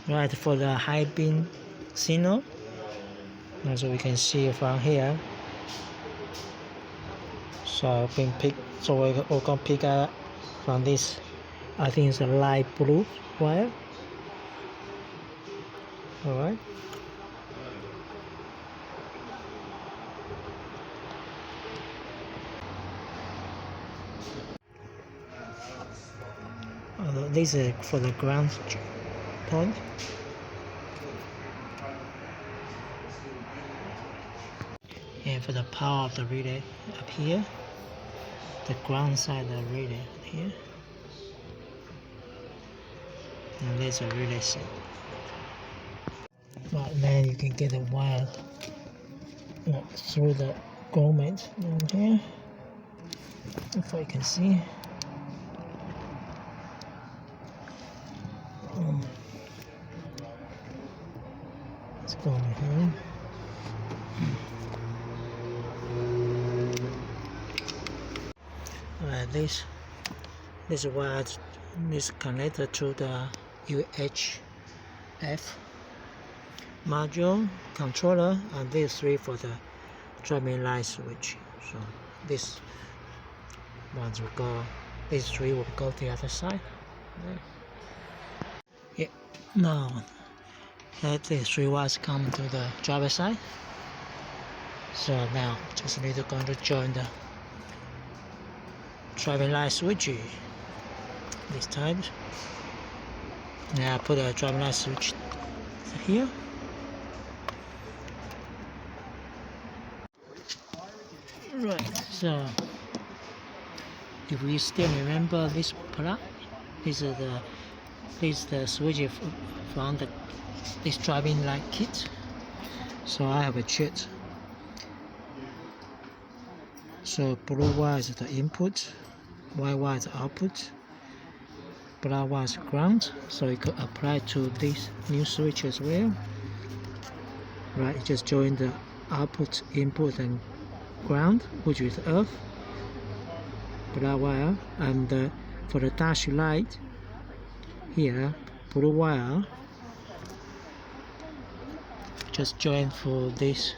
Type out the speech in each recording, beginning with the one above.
Right, for the high beam signal, as we can see from here. So we're gonna pick up from this. I think it's a light blue wire. All right. This is for the ground point. And for the power of the relay up here, the ground side of the relay here. And there's a relay set. But then you can get the wire through the grommet down here. If you can see. Let's go over here. This wire is connected to the UHF module controller, and these three for the driving light switch. So this ones will go, these three will go to the other side. Yeah. Now these three wires come to the driver side. So now just need to go to join the driving light switch this time. Now put a driving light switch here. Right, so if we still remember this plug, this is the switch from this driving light kit. So I have a chit. So blue wire is the input, white wire is the output, black wire is ground. So you could apply to this new switch as well. Right, just join the output, input, and ground, which is earth, black wire, and for the dash light here, blue wire, just join for this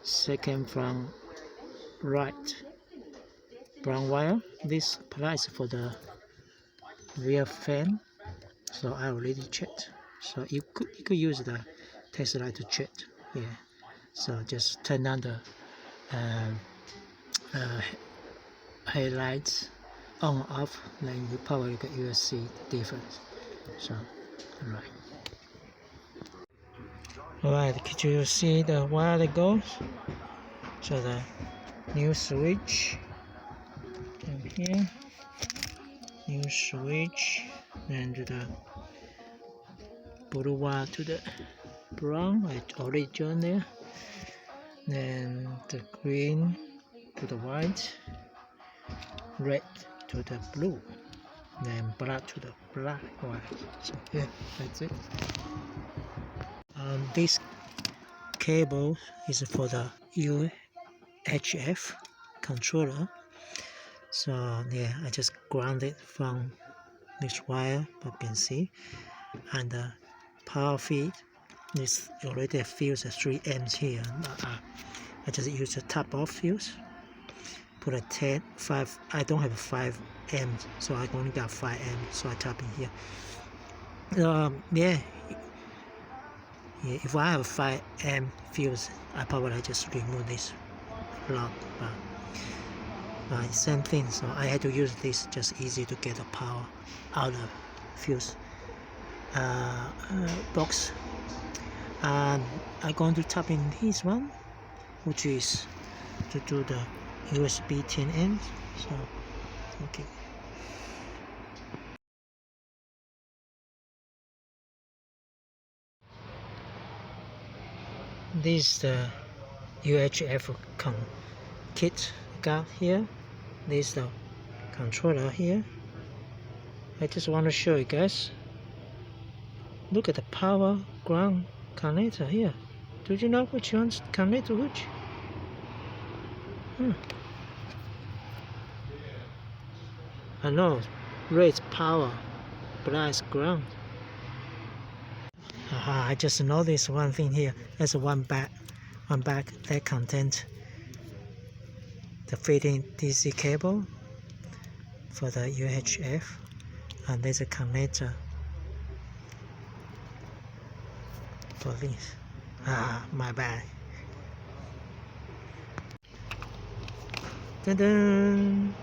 second from right, brown wire. This applies for the rear fan, so I already checked. So you could use the test light to check. Yeah, so just turn on the headlights on or off, then you probably will see the difference. So alright, could you see the wire that goes? So the new switch down here, new switch, and the blue wire to the brown, I already joined there. Then the green to the white, red to the blue, then black to the black wire. So yeah, that's it. This cable is for the UHF controller. So yeah, I just grounded from this wire, you can see, and the power feed is already a fuse at 3 amps here. I just use the top off fuse. Put a 5. I don't have 5 amps, so I only got 5 amps. So I tap in here. Yeah. If I have a 5 amp fuse, I probably just remove this block. But same thing. So I had to use this. Just easy to get the power out of fuse box. I'm going to tap in this one, which is to do the USB 10 amps. So okay. This is the UHF kit got here. This is the controller here. I just want to show you guys. Look at the power ground connector here. Do you know which one's connect to which? I know Raise power. Price ground. I just noticed one thing here. There's one bag that contains the fitting DC cable for the UHF, and there's a connector for this. My bad. Dun-dun.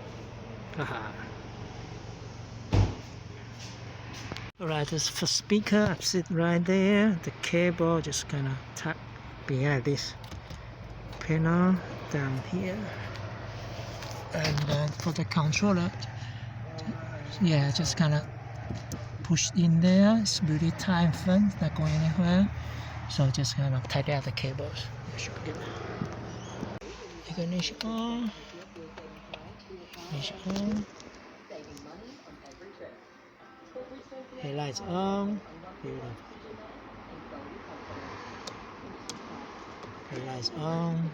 Alright, this for speaker, I sit right there. The cable just gonna tuck behind this panel down here. And then for the controller, yeah, just kind of push in there. It's really tight and firm, it's not going anywhere. So just kind of tighten out the cables. That should be good. Ignition on. Ignition on. Headlights on. Beautiful. Headlights on.